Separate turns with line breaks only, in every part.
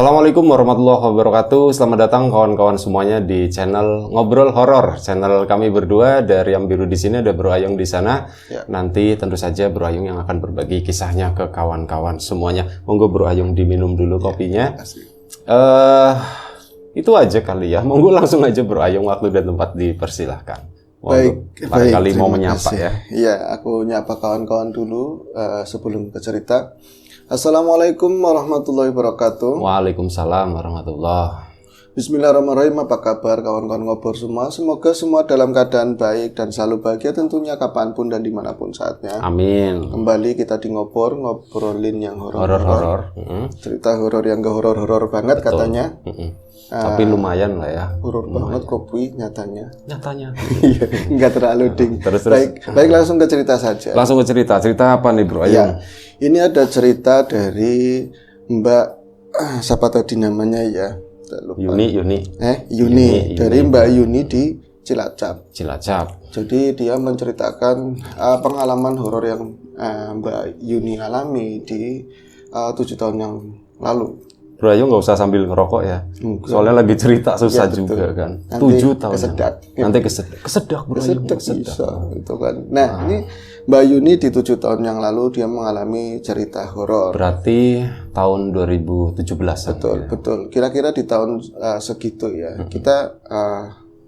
Assalamualaikum warahmatullahi wabarakatuh. Selamat datang kawan-kawan semuanya di channel Ngobrol Horor. Channel kami berdua, dari yang biru di sini ada Bro Ayung di sana. Ya. Nanti tentu saja Bro Ayung yang akan berbagi kisahnya ke kawan-kawan semuanya. Monggo Bro Ayung diminum dulu kopinya. Itu aja kali ya. Monggo langsung aja Bro Ayung, waktu dan tempat dipersilahkan.
Baik,
kali mau menyapa ya.
Iya, aku nyapa kawan-kawan dulu sebelum ke cerita. Assalamualaikum warahmatullahi wabarakatuh.
Waalaikumsalam warahmatullahi.
Bismillahirrahmanirrahim. Apa kabar kawan-kawan ngobrol semua? Semoga semua dalam keadaan baik dan selalu bahagia tentunya kapanpun dan dimanapun saatnya.
Amin.
Kembali kita di ngobrolin yang horor-horor. Cerita horor yang gak horor-horor banget. Betul. Katanya.
Tapi lumayan lah ya.
Horor banget kopi nyatanya. Enggak terlalu ding.
Terus.
Baik, langsung ke cerita saja.
Langsung ke cerita. Cerita apa nih Bro Ayung?
Ya, ini ada cerita dari Mbak siapa tadi namanya ya? Lupa. Yuni. Dari Mbak Yuni di Cilacap. Jadi dia menceritakan pengalaman horor yang Mbak Yuni alami di 7 tahun yang lalu.
Bro Ayung nggak usah sambil ngerokok ya. Soalnya lagi cerita susah ya, juga kan.
Nanti
7 tahun.
Kesedak.
Nanti kesedak Bro Ayung.
Bisa, itu kan. Nah, ini Mbak Yuni di 7 tahun yang lalu dia mengalami cerita horor.
Berarti tahun 2017.
Betul. Kira-kira di tahun segitu ya. Kita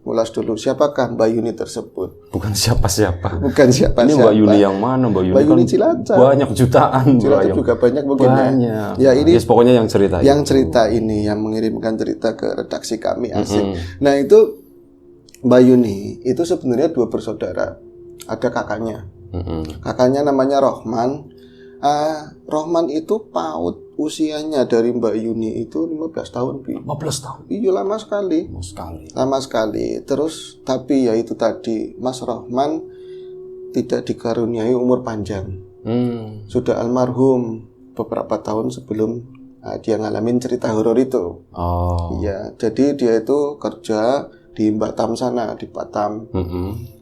ulas dulu siapakah Mbak Yuni tersebut.
Bukan siapa-siapa.
Ini
Mbak Yuni yang mana? Mbak Yuni kan
Cilacap.
Banyak jutaan.
Cilacap juga banyak mungkin
banyak.
Ya ini
pokoknya yang cerita.
Cerita ini yang mengirimkan cerita ke redaksi kami asik. Nah itu Mbak Yuni itu sebenarnya 2 bersaudara. Ada kakaknya. Kakaknya namanya Rohman. Rohman itu PAUD usianya dari Mbak Yuni itu 15 tahun.
15 tahun?
Iya, lama sekali. Terus tapi ya itu tadi, Mas Rohman tidak dikaruniai umur panjang. Sudah almarhum beberapa tahun sebelum dia ngalamin cerita horor itu. Iya, jadi dia itu kerja di Batam sana, di Batam.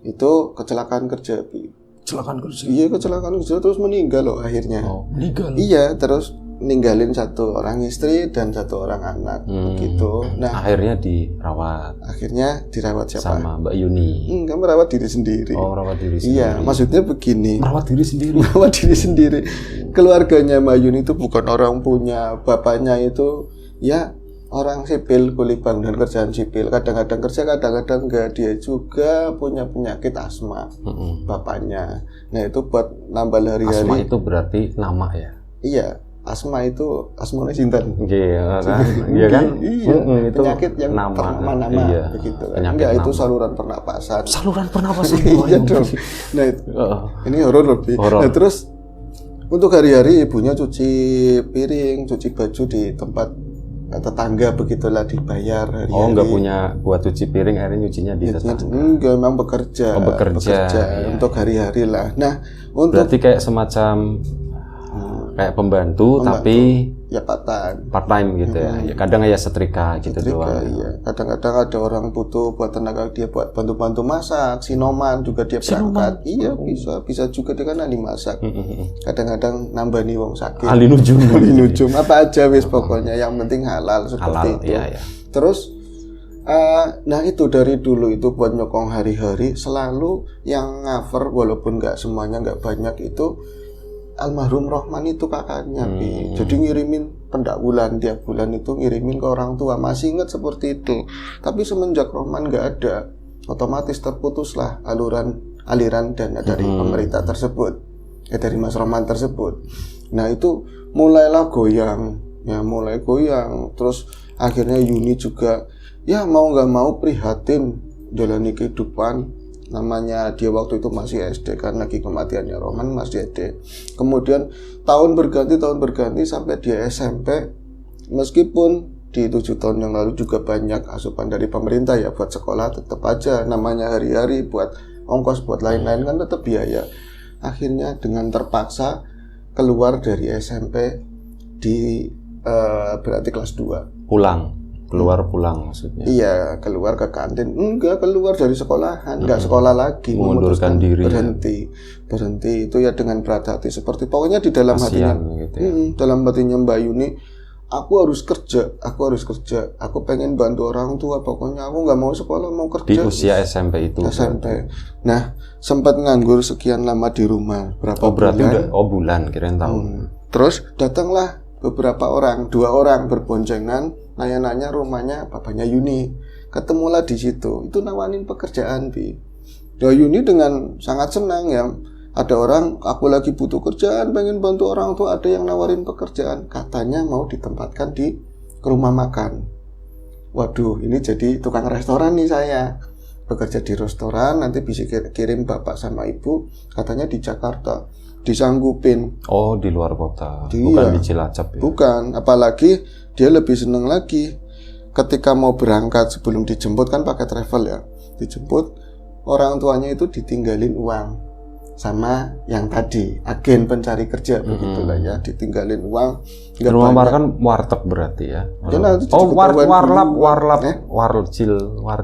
Itu kecelakaan kerja. Iya, kecelakaan kerja terus meninggal loh akhirnya.
Meninggal?
Iya, terus ninggalin 1 orang istri dan 1 orang anak begitu. Nah,
akhirnya dirawat.
Siapa?
Sama Mbak Yuni.
Enggak, merawat diri sendiri.
Merawat diri sendiri.
Iya, maksudnya begini.
Merawat diri sendiri.
Keluarganya Mbak Yuni itu bukan orang punya, bapaknya itu ya orang sipil, kuli bank dan kerjaan sipil. Kadang-kadang kerja, kadang-kadang enggak. Dia juga punya penyakit asma. Bapaknya. Nah, itu buat nambah hari-hari.
Asma itu berarti nama ya?
Iya. Asma itu asmane sinten?
Iya kan? Iya kan?
Itu penyakit yang nama begitu kan. Enggak, itu saluran pernapasan. Iya dong. Nah, ini horor lebih. Nah, terus untuk hari-hari ibunya cuci piring, cuci baju di tempat tetangga begitulah, dibayar hari-hari.
Enggak punya buat cuci piring, akhirnya nyucinya di tetangga.
Enggak, memang bekerja.
Iya.
Untuk hari-hari lah. Nah,
berarti kayak semacam kayak pembantu tapi
ya part time
gitu ya. Ya kadang ya setrika gitu doang.
Iya. Kadang-kadang ada orang butuh buat tenaga dia buat bantu-bantu masak, sinoman juga dia berangkat. Iya, bisa juga dia kan ahli masak. Kadang-kadang nambani wong sakit.
Ahli nujum
apa aja wis pokoknya yang penting halal seperti itu. Iya. Terus nah itu dari dulu itu buat nyokong hari-hari selalu yang cover walaupun nggak semuanya, nggak banyak itu almarhum Rohman itu kakaknya. Jadi ngirimin pendahuluan tiap bulan itu ngirimin ke orang tua. Masih ingat seperti itu. Tapi semenjak Rohman nggak ada, otomatis terputuslah aliran dana dari pemerintah tersebut, dari Mas Rohman tersebut. Nah itu mulailah goyang. Terus akhirnya Yuni juga ya mau nggak mau prihatin jalani kehidupan. Namanya dia waktu itu masih SD kan, lagi kematiannya Rohman masih SD. Kemudian tahun berganti sampai dia SMP. Meskipun di 7 tahun yang lalu juga banyak asupan dari pemerintah ya buat sekolah, tetap aja namanya hari-hari buat ongkos buat lain-lain kan tetap biaya. Akhirnya dengan terpaksa keluar dari SMP di berarti kelas 2.
Pulang maksudnya.
Iya, keluar ke kantin. Enggak, keluar dari sekolahan. Enggak sekolah lagi.
Mengundurkan diri.
Berhenti itu ya dengan berat hati. Seperti pokoknya di dalam hatinya.
Gitu ya.
Dalam hatinya Mbak Yuni aku harus kerja, aku pengen bantu orang tua, pokoknya aku nggak mau sekolah, mau kerja.
Di usia SMP itu.
SMP. Nah, sempat nganggur sekian lama di rumah, berapa
berarti
bulan?
udah bulan, kirain tahun.
Terus datanglah beberapa orang, 2 orang berboncengan, nanya-nanya rumahnya papanya Yuni. Ketemulah di situ, itu nawarin pekerjaan, Bi. Ya Yuni dengan sangat senang ya. Ada orang, aku lagi butuh kerjaan, pengen bantu orang tua, ada yang nawarin pekerjaan. Katanya mau ditempatkan di rumah makan. Waduh, ini jadi tukang restoran nih saya. Bekerja di restoran, nanti bisa kirim bapak sama ibu, katanya di Jakarta. Disanggupin.
Oh, di luar kota. Bukan di Cilacap ya?
Bukan, apalagi dia lebih seneng lagi. Ketika mau berangkat sebelum dijemput, kan pakai travel ya. Dijemput, orang tuanya itu ditinggalin uang. Sama yang tadi agen pencari kerja begitulah ya, ditinggalin uang.
Rumah makan kan warteg berarti ya.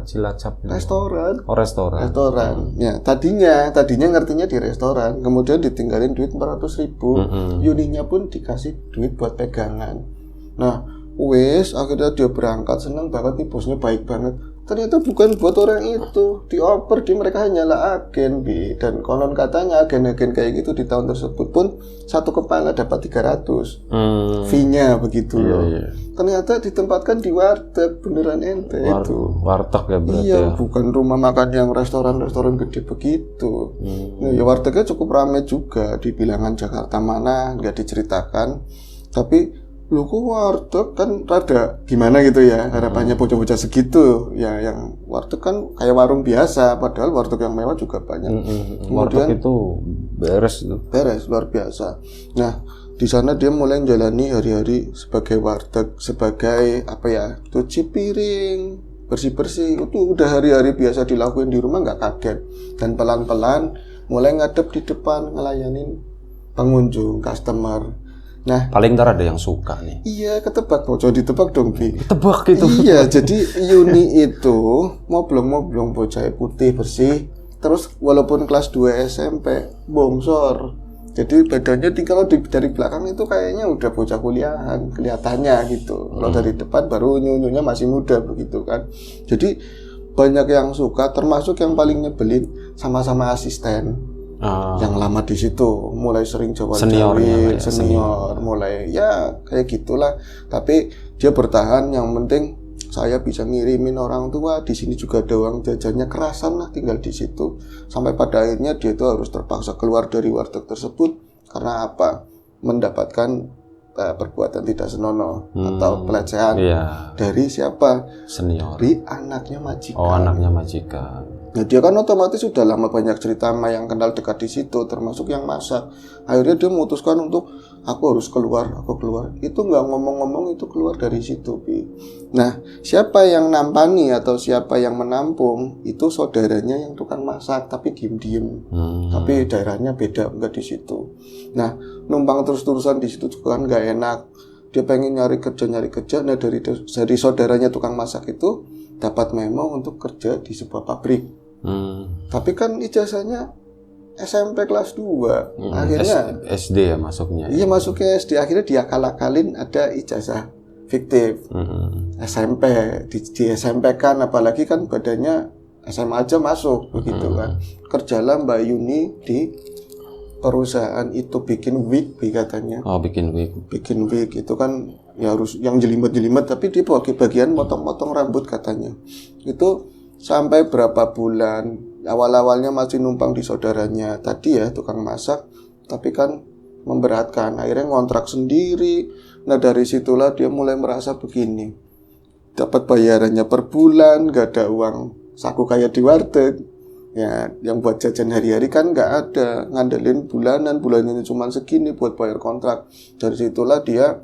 Cilacap.
Restoran.
Restoran.
Ya, tadinya ngertinya di restoran, kemudian ditinggalin duit 400.000. Yuninya pun dikasih duit buat pegangan. Nah, akhirnya dia berangkat, senang banget nih, bosnya baik banget. Ternyata bukan buat orang itu, dioper di mereka hanyalah agen, Bi. Dan konon katanya agen-agen kayak gitu di tahun tersebut pun satu kepala dapat 300 fee-nya begitu loh. Ternyata ditempatkan di warteg, beneran ente itu.
Warteg ya berarti.
Iya, bukan rumah makan yang restoran gede begitu. Nah, ya wartegnya cukup ramai juga di bilangan Jakarta mana, nggak diceritakan. Tapi lu kok warteg kan rada gimana gitu ya, harapannya bocah-bocah segitu ya, yang warteg kan kayak warung biasa, padahal warteg yang mewah juga banyak.
Warteg itu beres
luar biasa. Nah, di sana dia mulai menjalani hari-hari sebagai warteg, sebagai apa ya, cuci piring, bersih-bersih, itu udah hari-hari biasa dilakuin di rumah, nggak kaget. Dan pelan-pelan mulai ngadep di depan ngelayanin pengunjung, customer. Nah,
paling ntar ada yang suka nih.
Iya, ketebak, bocah ditebak dong, Bi.
Ketebak gitu.
Iya, jadi Yuni itu moblong-moblong, bocah putih bersih. Terus walaupun kelas 2 SMP, bongsor. Jadi badannya kalau dari belakang itu kayaknya udah bocah kuliahan, kelihatannya gitu. Kalau dari depan baru nyunyunya masih muda begitu kan. Jadi banyak yang suka, termasuk yang paling nyebelin sama-sama asisten. Yang lama di situ, mulai sering senior, mulai ya kayak gitulah. Tapi dia bertahan, yang penting saya bisa ngirimin orang tua, di sini juga ada uang jajannya, kerasan lah tinggal di situ. Sampai pada akhirnya dia itu harus terpaksa keluar dari warteg tersebut karena apa? Mendapatkan perbuatan tidak senonoh atau pelecehan dari siapa?
Senior.
Dari anaknya majikan.
Oh, anaknya majikan.
Nah, dia kan otomatis sudah lama banyak cerita sama yang kenal dekat di situ, termasuk yang masak. Akhirnya dia memutuskan untuk aku harus keluar. Itu nggak ngomong-ngomong, itu keluar dari situ, Bi. Nah, siapa yang nampani atau siapa yang menampung itu saudaranya yang tukang masak, tapi diem-diem. Tapi daerahnya beda, nggak di situ. Nah, numpang terus-terusan di situ juga kan nggak enak. Dia pengen nyari kerja. Nah, dari saudaranya tukang masak itu dapat memo untuk kerja di sebuah pabrik. Tapi kan ijazahnya SMP kelas 2. Akhirnya
SD ya masuknya.
Iya, masuknya SD. Akhirnya dia akal-akalin ada ijazah fiktif. SMP di SMP kan, apalagi kan badannya SMA aja masuk begitu kan. Kerjalah Mbak Yuni di perusahaan itu bikin wig katanya.
Oh, bikin wig
itu kan ya harus yang jelimet tapi dia bagian potong-potong rambut katanya. Itu sampai berapa bulan, awal-awalnya masih numpang di saudaranya tadi ya, tukang masak, tapi kan memberatkan, akhirnya ngontrak sendiri. Nah, dari situlah dia mulai merasa begini, dapat bayarannya per bulan, gak ada uang saku kayak di warteg ya, yang buat jajan hari-hari kan gak ada, ngandelin bulannya cuma segini buat bayar kontrak. Dari situlah dia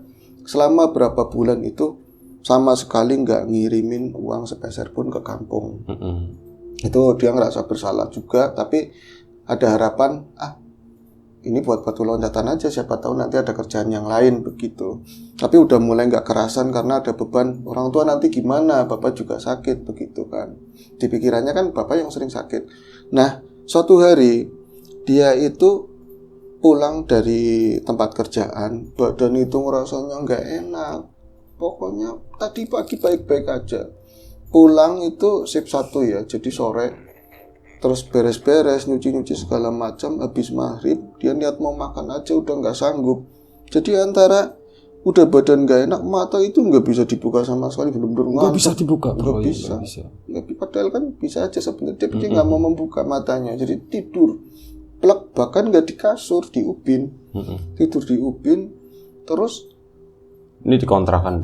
selama berapa bulan itu sama sekali nggak ngirimin uang sepeser pun ke kampung. Itu dia ngerasa bersalah juga, tapi ada harapan, ini buat batu loncatan aja, siapa tahu nanti ada kerjaan yang lain begitu. Tapi udah mulai nggak kerasan karena ada beban orang tua, nanti gimana, bapak juga sakit begitu kan. Di pikirannya kan bapak yang sering sakit. Nah, suatu hari dia itu pulang dari tempat kerjaan, badan itu ngerasanya nggak enak. pokoknya tadi pagi baik-baik aja. Pulang itu shift 1 ya, jadi sore. Terus beres-beres, nyuci-nyuci segala macam, habis maghrib dia niat mau makan aja udah nggak sanggup. Jadi antara udah badan nggak enak, mata itu nggak bisa dibuka sama sekali, benar-benar
nggak bisa dibuka,
nggak bisa. Padahal kan bisa aja sebenarnya, dia nggak mau membuka matanya, jadi tidur plek, bahkan nggak di kasur, di ubin, tidur di ubin. Terus
ini dikontrakan.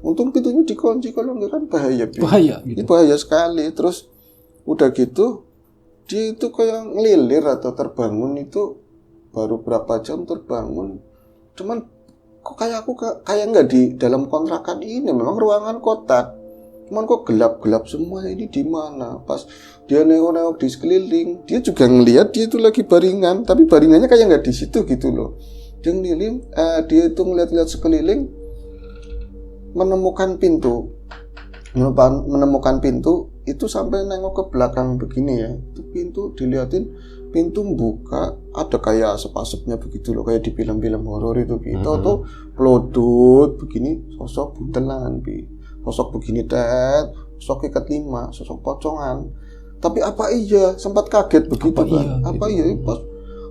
Untung pintunya dikunci, kalau nggak kan bahaya.
Bahaya gitu.
Ini bahaya sekali. Terus udah gitu dia itu kayak ngelilir atau terbangun itu baru berapa jam terbangun. Cuman kok kayak aku kayak nggak di dalam kontrakan ini, memang ruangan kotak. Cuman kok gelap-gelap semua, ini di mana? Pas dia nengok-nengok di sekeliling, dia juga ngelihat dia itu lagi baringan, tapi baringannya kayak nggak di situ gitu loh. Dia ngeliling, dia itu ngeliat-liat sekeliling, menemukan pintu itu sampai nengok ke belakang begini ya. Itu pintu diliatin, pintu buka, ada kayak asap-asapnya begitu loh, kayak di film-film horor itu gitu. Tuh pelodot begini, sosok buntelan sosok begini sosok ikat 5, sosok pocongan. Tapi apa iya, sempat kaget begitu apa iya pas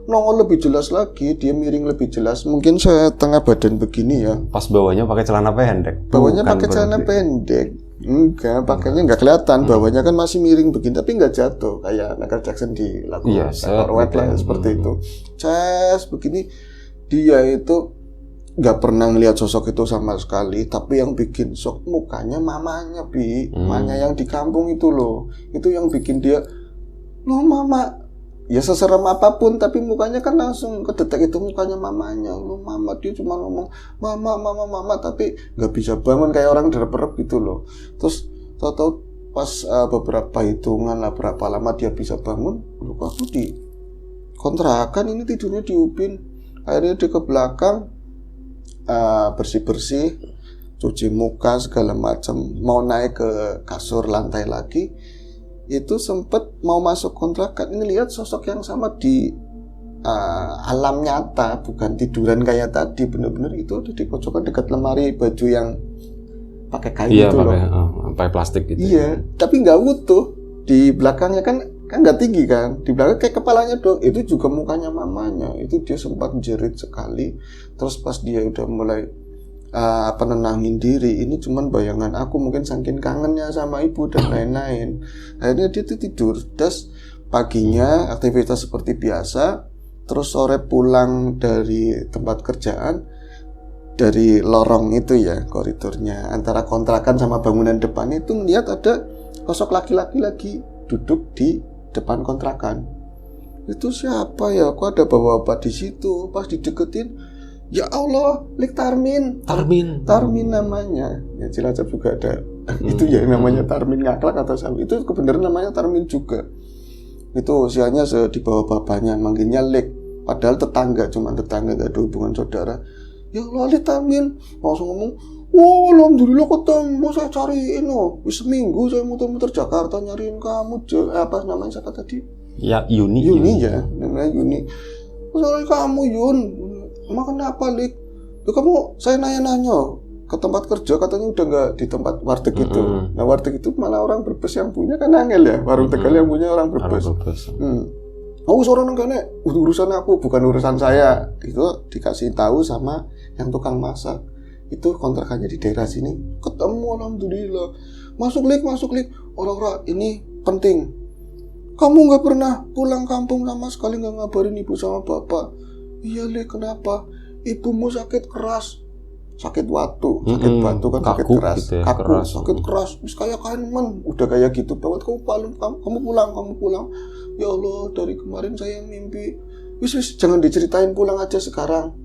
nongol lebih jelas lagi, dia miring lebih jelas, mungkin setengah badan begini ya.
Pas bawahnya pakai celana pendek.
Bawahnya pakai celana pendek. Enggak, pakainya nggak kelihatan. Bawahnya kan masih miring begini, tapi nggak jatuh kayak Michael Jackson di lagu Forward lah, seperti itu. Begini, dia itu nggak pernah ngelihat sosok itu sama sekali, tapi yang bikin shock mukanya mamanya, mamanya yang di kampung itu loh. Itu yang bikin dia, loh mama. Ya seserem apapun, tapi mukanya kan langsung kedetek itu mukanya mamanya. Loh mama, dia cuma ngomong mama, tapi nggak bisa bangun, kayak orang derep-derep gitu loh. Terus tahu-tahu pas beberapa hitungan lah berapa lama dia bisa bangun, loh aku di kontrakan ini tidurnya di ubin. Akhirnya dia ke belakang, bersih-bersih, cuci muka segala macam, mau naik ke kasur lantai lagi. Itu sempet mau masuk kontrakan, ini lihat sosok yang sama di alam nyata, bukan tiduran kayak tadi, bener-bener itu ada di pojokan dekat lemari baju yang pakai kayu itu loh.
Pakai plastik gitu.
Iya, tapi nggak utuh. Di belakangnya kan nggak tinggi kan, di belakang kayak kepalanya doang. Itu juga mukanya mamanya. Itu dia sempat jerit sekali. Terus pas dia udah mulai nenangin diri, ini cuman bayangan aku, mungkin saking kangennya sama ibu dan lain-lain. Akhirnya dia tuh tidur. Terus paginya aktivitas seperti biasa. Terus sore pulang dari tempat kerjaan, dari lorong itu ya, koridornya antara kontrakan sama bangunan depan itu ngeliat ada sosok laki-laki lagi duduk di depan kontrakan. Itu siapa ya? Kok ada bapak-bapak di situ? Pas dideketin, ya Allah, Tarmin namanya. Ya Cilacap juga ada. Itu ya namanya Tarmin Ngaklak atau sama. Itu kebenaran namanya Tarmin juga. Itu usianya di bawah bapaknya, manggilnya Lek. Padahal tetangga, cuma tetangga, gak ada hubungan saudara. Ya Allah, Tarmin. Langsung ngomong, wah alhamdulillah ketemu, saya cariin loh. Seminggu saya muter-muter Jakarta nyariin kamu. Apa namanya siapa tadi?
Ya Yuni
ya, namanya Yuni. Soalnya kamu Yun. Emang kenapa, Lik? Tuh kamu, saya nanya-nanya ke tempat kerja, katanya udah nggak di tempat warteg itu. Nah warteg itu malah orang Brebes yang punya kan angel ya. Warung Tegal yang punya orang Brebes. Oh seorang kene, urusan aku, bukan urusan saya. Itu dikasih tahu sama yang tukang masak. Itu kontrakannya di daerah sini. Ketemu alhamdulillah. Masuk Lik. Orang-orang ini penting. Kamu nggak pernah pulang kampung sama sekali, nggak ngabarin ibu sama bapak. Iya Lik, kenapa? Ibumu sakit keras, sakit batu kan, sakit keras, gitu ya, sakit keras, terus kayak kanmen, udah kayak gitu banget. Kamu pulang. Ya Allah, dari kemarin saya mimpi. Wis jangan diceritain, pulang aja sekarang.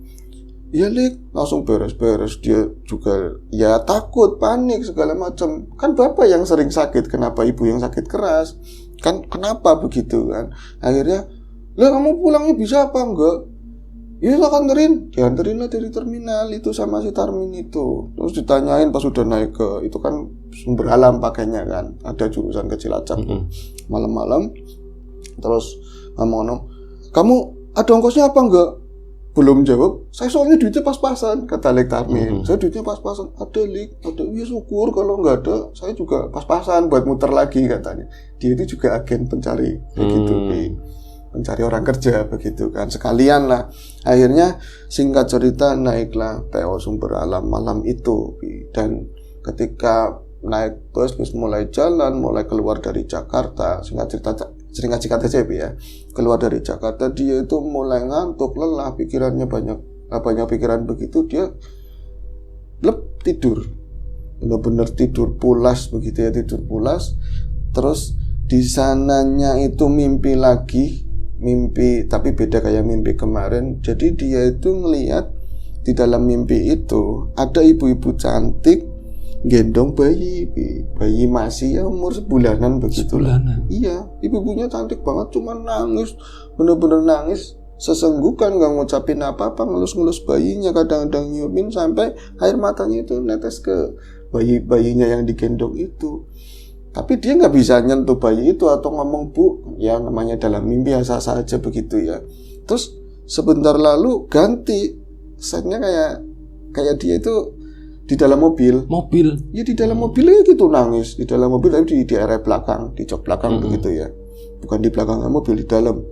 Iya Lik, langsung beres-beres. Dia juga ya takut, panik segala macam. Kan bapak yang sering sakit, kenapa ibu yang sakit keras? Kan kenapa begitu kan? Akhirnya, lah kamu pulangnya bisa apa enggak? Iya lah dianterin lah dari terminal itu sama si Tarmin itu. Terus ditanyain pas udah naik ke itu kan Sumber Alam pakainya kan, ada jurusan ke Cilacap. Malam-malam terus ngomong, kamu ada ongkosnya apa enggak? belum jawab, saya soalnya duitnya pas-pasan, kata Lek Tarmin. Saya duitnya pas-pasan, ada Lek, ada, ya syukur, kalau nggak ada, saya juga pas-pasan buat muter lagi katanya. Dia itu juga agen pencari, begitu, pencari orang kerja, begitu kan. Sekalian lah, akhirnya singkat cerita naiklah PO Sumber Alam malam itu, dan ketika naik bus mulai jalan, mulai keluar dari Jakarta, singkat cerita aja ya, keluar dari Jakarta dia itu mulai ngantuk, lelah, pikirannya banyak pikiran begitu, dia tidur, benar-benar tidur pulas begitu ya, tidur pulas. Terus di sananya itu mimpi lagi, tapi beda kayak mimpi kemarin. Jadi dia itu ngelihat di dalam mimpi itu ada ibu-ibu cantik gendong bayi masih ya umur sebulanan begitu. Iya, ibu-ibunya cantik banget, cuma nangis, bener-bener nangis sesenggukan, nggak ngucapin apa-apa, ngelus-ngelus bayinya, kadang-kadang nyiumin sampai air matanya itu netes ke bayinya yang digendong itu. Tapi dia nggak bisa nyentuh bayi itu atau ngomong, Bu, ya namanya dalam mimpi ya sah-sah aja begitu ya. Terus sebentar lalu ganti setnya kayak dia itu di dalam mobil. Ya di dalam mobil ya gitu nangis. Di dalam mobil tapi di area belakang, di jok belakang begitu ya. Bukan di belakang mobil, di dalam.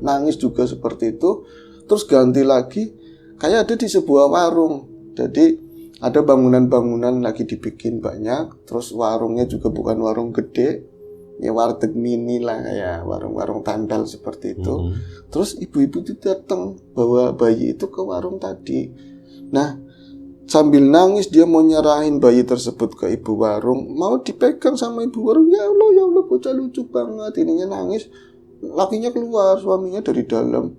Nangis juga seperti itu. Terus ganti lagi kayak ada di sebuah warung. Jadi ada bangunan-bangunan lagi dibikin banyak. Terus warungnya juga bukan warung gede. Ya warteg mini lah, kayak warung-warung tempel seperti itu. Terus ibu-ibu itu datang bawa bayi itu ke warung tadi. Nah, sambil nangis dia mau nyerahin bayi tersebut ke ibu warung, mau dipegang sama ibu warung. Ya Allah bocah lucu banget, ininya nangis. Lakinya keluar, suaminya dari dalam.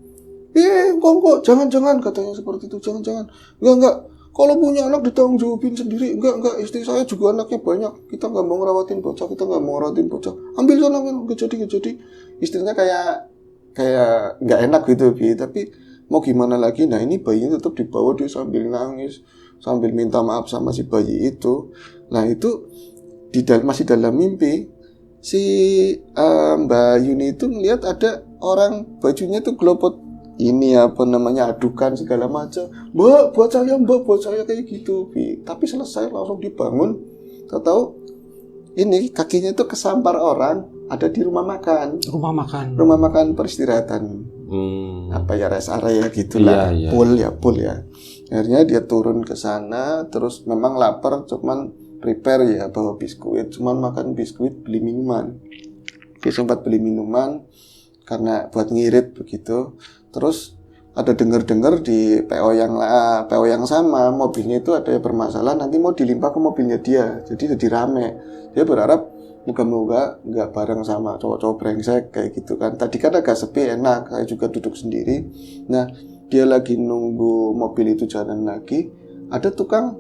Kok jangan katanya seperti itu, jangan. Enggak. Kalau punya anak ditanggung jawabin sendiri. Enggak, istri saya juga anaknya banyak. Kita enggak mau ngerawatin bocah. Ambil sana, enggak jadi. Istrinya kayak enggak enak gitu, tapi mau gimana lagi. Nah, ini bayinya tetap dibawa, dia sambil nangis, sambil minta maaf sama si bayi itu. Nah, itu masih dalam mimpi. Si Mbak Yuni itu ngelihat ada orang bajunya itu gelopot, ini adukan segala macam. Mbak, buat saya kayak gitu. Tapi selesai langsung dibangun. Tahu ini kakinya itu kesampar orang, ada di rumah makan peristirahatan. Rest area gitulah.
Iya.
Pool ya. Akhirnya dia turun ke sana, terus memang lapar, cuman prepare ya bawa biskuit, cuman makan biskuit, beli minuman. Dia sempat beli minuman karena buat ngirit begitu. Terus ada dengar di PO yang sama, mobilnya itu ada permasalahan, nanti mau dilimpah ke mobilnya dia. Jadi rame. Dia berharap moga-moga nggak bareng sama cowok-cowok brengsek kayak gitu kan. Tadi kan agak sepi, enak, saya juga duduk sendiri. Nah, dia lagi nunggu mobil itu jalan lagi, ada tukang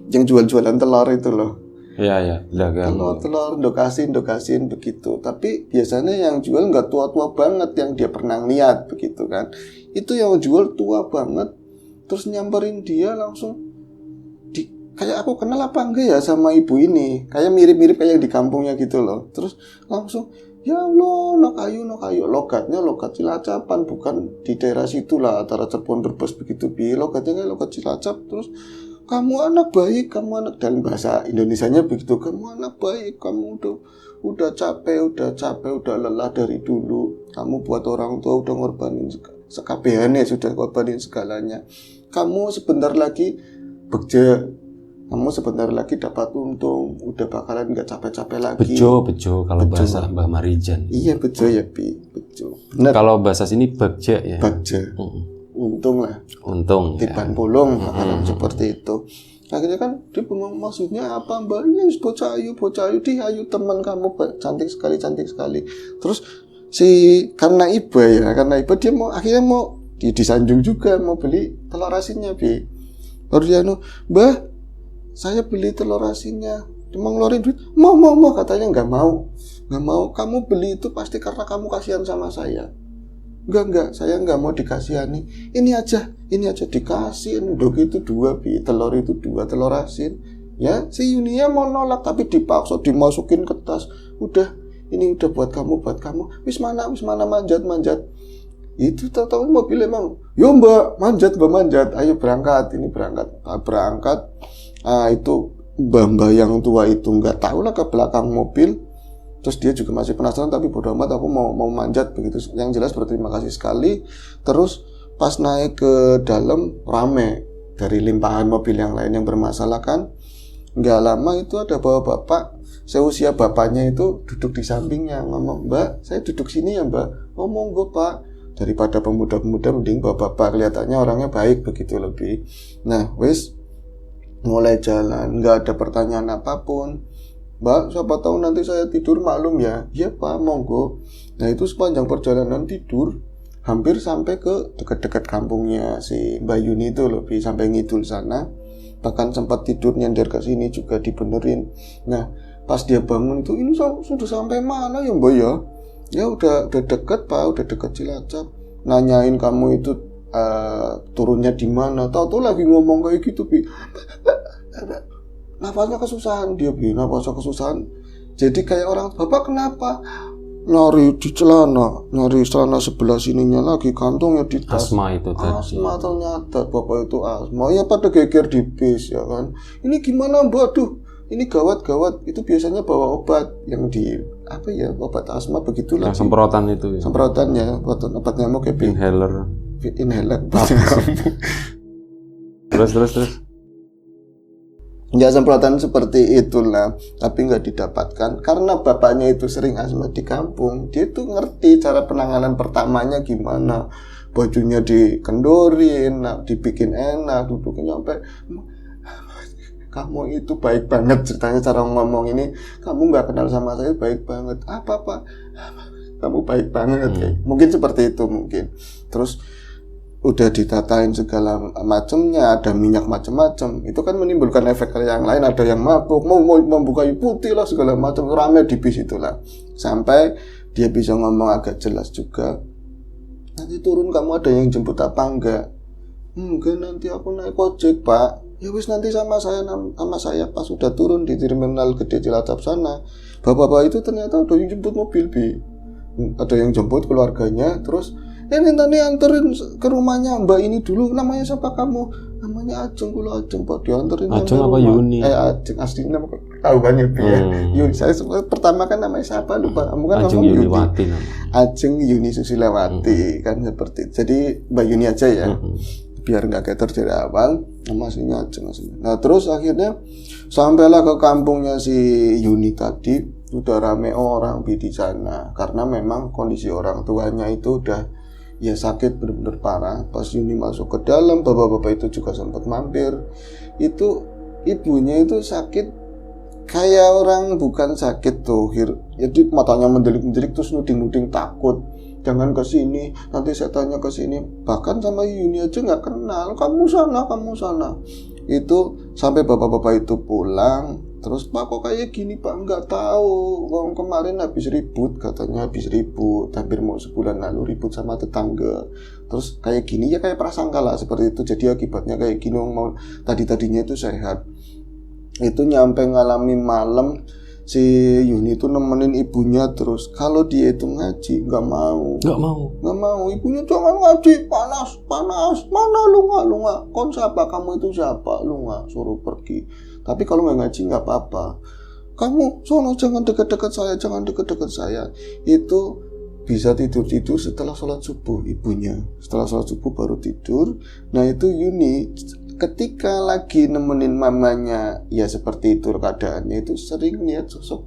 yang jual-jualan telur itu loh.
Iya, dagang.
Telur, dokasin begitu. Tapi biasanya yang jual nggak tua-tua banget yang dia pernah lihat begitu kan. Itu yang jual tua banget, terus nyamperin dia langsung. Kayak aku kenal apa enggak ya sama ibu ini? Kayak mirip-mirip kayak di kampungnya gitu loh. Terus langsung, ya Allah, nok ayu. Logatnya logat Cilacapan, bukan di daerah situ lah, antara Cirebon Brebes begitu. Logatnya kayak logat Cilacap. Terus, kamu anak baik, dalam bahasa Indonesianya begitu. Kamu anak baik, kamu udah capek, udah lelah dari dulu. Kamu buat orang tua udah ngorbanin sekabehannya, sudah ngorbanin segalanya. Kamu sebentar lagi bekerja. Kamu sebentar lagi dapat untung, udah bakalan nggak capek-capek lagi.
Bejo kalau bahasa Mbak Marijan.
Iya bejo ya bejo. Benar.
Kalau bahasa sini bagja ya.
Bagja. Untung lah.
Untung.
Tiban pulung bakalan seperti itu. Akhirnya kan dia bingung maksudnya apa Mbak? Ini bocah ayu, ayu teman kamu cantik sekali. Terus karena Iba dia akhirnya mau disanjung juga, mau beli telur asinnya Baru dia Mbah, saya beli telur asinnya, cuma ngeluarin duit. Mau katanya nggak mau. Kamu beli itu pasti karena kamu kasihan sama saya. Enggak, saya nggak mau dikasihani. Ini aja dikasih. Udah gitu telur itu dua telur asin. Ya, si Yunia mau nolak tapi dipaksa dimasukin ke tas. Ini udah buat kamu. Wis mana manjat. Itu tahu-tahu mobil emang, yo mbak manjat, ayo berangkat, ini berangkat. Itu mbak yang tua itu nggak tahu lah ke belakang mobil. Terus dia juga masih penasaran, tapi bodo amat, aku mau manjat begitu. Yang jelas berterima kasih sekali. Terus pas naik ke dalam rame dari limpahan mobil yang lain yang bermasalah kan. Nggak lama itu ada bapak seusia bapaknya itu duduk di sampingnya, ngomong, "Mbak, saya duduk sini ya mbak." "Oh monggo pak." Daripada pemuda-pemuda mending bapak-bapak, kelihatannya orangnya baik begitu lebih. Nah wis mulai jalan, nggak ada pertanyaan apapun. "Mbak, siapa tahu nanti saya tidur maklum ya." "Iya pak, monggo." Nah itu sepanjang perjalanan tidur hampir sampai ke dekat-dekat kampungnya si Mbak Yuni itu lebih, sampai ngidul sana. Bahkan sempat tidur nyender ke sini juga dibenerin. Nah pas dia bangun itu, "Ini sudah sampai mana ya mbak ya?" "Ya udah deket pak, udah deket Cilacap." "Nanyain kamu itu turunnya di mana?" Tahu lagi ngomong kayak gitu Bi. Nafasnya kesusahan dia Bi, nafasnya kesusahan. Jadi kayak orang, "Bapak kenapa?" Nyari celana sebelah sininya lagi, kantongnya di tas.
Asma itu tadi.
Asma ternyata, bapak itu asma. Ya pada geger di bis ya kan. "Ini gimana mbak? Aduh, ini gawat. Itu biasanya bawa obat yang di obat asma begitulah.
Yang semprotan itu.
Semprotan ya, obat nyamuk kayak
inhaler. Terus.
Ya semprotan seperti itulah, tapi nggak didapatkan karena bapaknya itu sering asma di kampung. Dia tuh ngerti cara penanganan pertamanya gimana. Bajunya dikendorin, dibikin enak, duduknya sampai. "Kamu itu baik banget," ceritanya cara ngomong ini. "Kamu nggak kenal sama saya, baik banget." "Apa pak? Kamu baik banget." Mungkin seperti itu mungkin. Terus udah ditatain segala macamnya, ada minyak macam-macam. Itu kan menimbulkan efek yang lain, ada yang mabuk, mau membuka putih lah segala macam, rame di bis itulah. Sampai dia bisa ngomong agak jelas juga. "Nanti turun kamu ada yang jemput apa enggak?" "Enggak, nanti aku naik ojek pak." "Ya wis nanti sama saya pas sudah turun di terminal gede Cilacap sana." Bapak-bapak itu ternyata ada yang jemput mobil Bi. Ada yang jemput keluarganya, terus ini tadi anterin ke rumahnya mbak ini dulu. "Namanya siapa kamu?" "Namanya Ajeng." "Kula Ajeng pak." Dianterin
Ajeng apa Yuni?
Ajeng aslinya tahu kan ya Yuni. Saya pertama kan namanya siapa lupa. Kamu kan
Ajeng Yuniwati namanya.
Ajeng Yuni Susilawati kan seperti. Jadi Mbak Yuni aja ya. Biar nggak keter dari awal, namanya Ajeng. Nah terus akhirnya sampailah ke kampungnya si Yuni tadi. Udah rame orang di sana karena memang kondisi orang tuanya itu udah ya sakit benar-benar parah. Pas Yuni masuk ke dalam, bapak-bapak itu juga sempat mampir. Itu ibunya itu sakit kayak orang bukan sakit tuh, jadi matanya mendelik-mendelik terus nuding-nuding takut. "Jangan ke sini, nanti saya tanya ke sini." Bahkan sama Yuni aja nggak kenal. Kamu sana." Itu sampai bapak-bapak itu pulang. Terus, "Pak kok kayak gini pak?" "Nggak tahu, kemarin habis ribut," katanya habis ribut, hampir mau sebulan lalu ribut sama tetangga. Terus kayak gini ya kayak prasangka lah seperti itu. Jadi akibatnya kayak gini, mau tadinya itu sehat. Itu nyampe ngalami malam si Yuni itu nemenin ibunya terus. Kalau dia itu ngaji nggak mau. Ibunya, "Jangan ngaji, panas. Mana lu nggak? Kon siapa? Kamu itu siapa? Lu nggak suruh pergi. Tapi kalau nggak ngaji nggak apa-apa. Kamu sono jangan dekat-dekat saya. Itu bisa tidur setelah sholat subuh ibunya. Setelah sholat subuh baru tidur. Nah itu Yuni ketika lagi nemenin mamanya ya seperti itu keadaannya, itu sering lihat sosok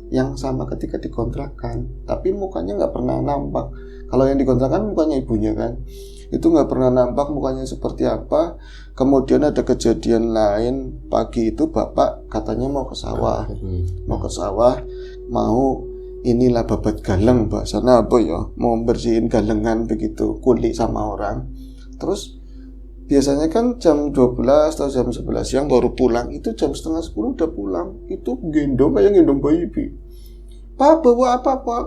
yang sama ketika dikontrakan, tapi mukanya nggak pernah nampak. Kalau yang dikontrakan mukanya ibunya kan, itu nggak pernah nampak mukanya seperti apa. Kemudian ada kejadian lain, pagi itu bapak katanya mau ke sawah, mau inilah babat galeng, bahasanya apa ya, mau bersihin galengan begitu, kulik sama orang. Terus biasanya kan jam 12 atau jam 11 siang baru pulang, itu jam setengah 10 udah pulang. Itu gendong kayak gendong bayi. "Pak bawa apa pak?"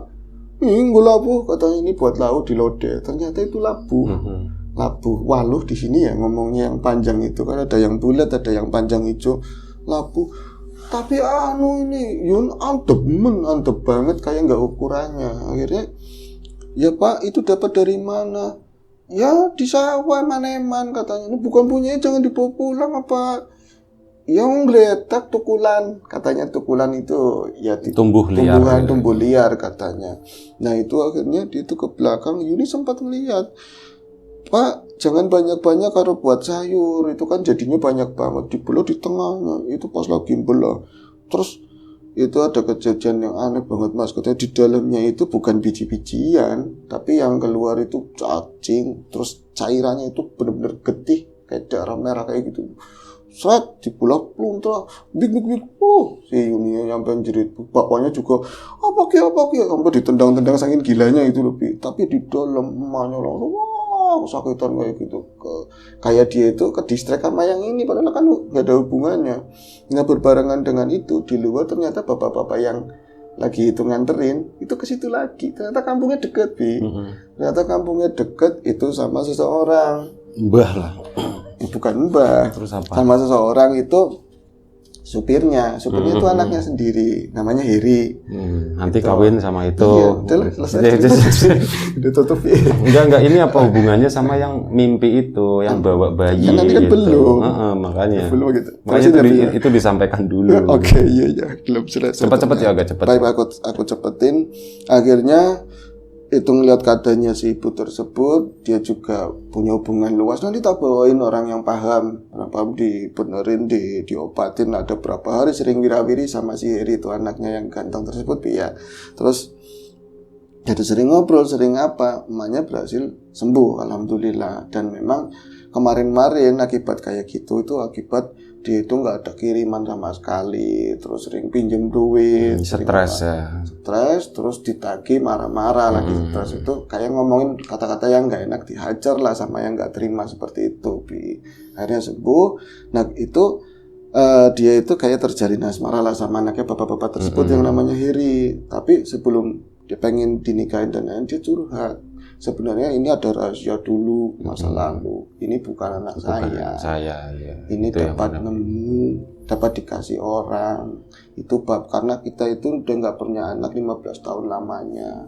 "Ini labu," katanya, "ini buat lauk di lode." Ternyata itu labu. Labu waluh di sini ya ngomongnya, yang panjang itu kan ada yang bulat, ada yang panjang hijau. Labu. Tapi ini Yun antep banget kayak nggak ukurannya. Akhirnya Ya Pak, itu dapat dari mana? Ya di sawah Maneman katanya. Ini bukan punya, jangan dibawa pulang apa? Ya ngeletak tukulan, katanya tukulan itu ya tumbuh liar katanya. Nah itu akhirnya dia itu ke belakang, Yuni sempat melihat, Pak jangan banyak-banyak kalau buat sayur, itu kan jadinya banyak banget, dibelah di tengahnya, itu pas lagi belah. Terus itu ada kejadian yang aneh banget Mas, katanya di dalamnya itu bukan biji-bijian, tapi yang keluar itu cacing, terus cairannya itu benar-benar getih kayak darah merah kayak gitu. Set dibelah pluntra big si Yuni sampai jerit, bapaknya juga apa kia sampai ditendang-tendang saking gilanya itu lebih, tapi di dalam emaknya langsung wah kesakitan kayak gitu, kayak dia itu ke distrek sama yang ini padahal kan gak ada hubungannya. Nah berbarengan dengan itu di luar ternyata bapak-bapak yang lagi itu nganterin itu ke situ lagi, ternyata kampungnya deket ternyata kampungnya deket itu sama seseorang
mbah lah.
Bukan mbah,
terus apa?
Sama seseorang itu supirnya itu anaknya sendiri, namanya Heri.
Nanti kawin sama itu.
Iya, udah tutup.
Enggak, ini apa hubungannya sama yang mimpi itu, yang bawa bayi?
Kan nanti kan
gitu.
belum.
Makanya.
Belum gitu.
Makanya itu disampaikan dulu.
Oke, iya, belum jelas.
Cepat ya, agak cepat.
Baik, aku cepetin. Akhirnya itu ngeliat keadaannya si ibu tersebut, dia juga punya hubungan luas. Nanti tak bawain orang yang paham dibenerin, diobatin. Ada berapa hari sering wirawiri sama si Heri itu anaknya yang ganteng tersebut ya. Terus jadi sering ngobrol, sering apa, emaknya berhasil sembuh alhamdulillah. Dan memang kemarin-kemarin akibat kayak gitu itu akibat dia itu nggak ada kiriman sama sekali, terus sering pinjem duit,
stres
terus ditagih marah-marah lagi, stres itu kayak ngomongin kata-kata yang nggak enak, dihajar lah sama yang nggak terima seperti itu. Akhirnya sembuh. Nah itu dia itu kayak terjalin asmara lah sama anaknya bapak-bapak tersebut yang namanya Heri. Tapi sebelum dia pengen dinikahin dan lain, dia curhat. Sebenarnya ini ada rahasia dulu masa lalu. Ini bukan anak saya.
Ya.
Ini itu dapat nemu, dapat dikasih orang. Itu karena kita itu udah nggak punya anak 15 tahun lamanya.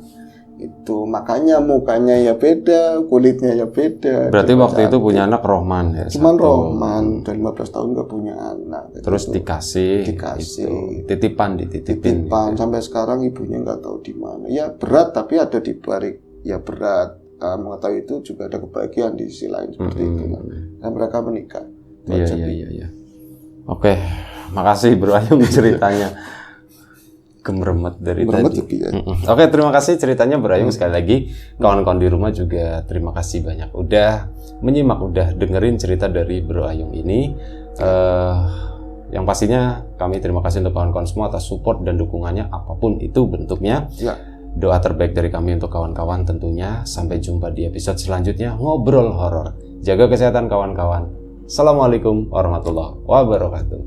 Itu makanya mukanya ya beda, kulitnya ya beda.
Berarti waktu itu punya anak Rohman ya?
Cuman Rohman, udah 15 tahun nggak punya anak.
Terus
gitu.
dikasih. Dititipin.
Sampai sekarang ibunya nggak tahu di mana. Ya berat, tapi ada di balik. Ya berat, mengetahui itu juga ada kebahagiaan di sisi lain seperti itu. Dan mereka menikah.
Iya. Oke, makasih Bro Ayung ceritanya. Gemeremet dari tadi.
Ya.
Oke, terima kasih ceritanya Bro Ayung. Sekali lagi, kawan-kawan di rumah juga terima kasih banyak udah menyimak, udah dengerin cerita dari Bro Ayung ini. Yang pastinya kami terima kasih untuk kawan-kawan semua atas support dan dukungannya apapun itu bentuknya.
Ya.
Doa terbaik dari kami untuk kawan-kawan tentunya. Sampai jumpa di episode selanjutnya Ngobrol Horor. Jaga kesehatan kawan-kawan. Assalamualaikum warahmatullahi wabarakatuh.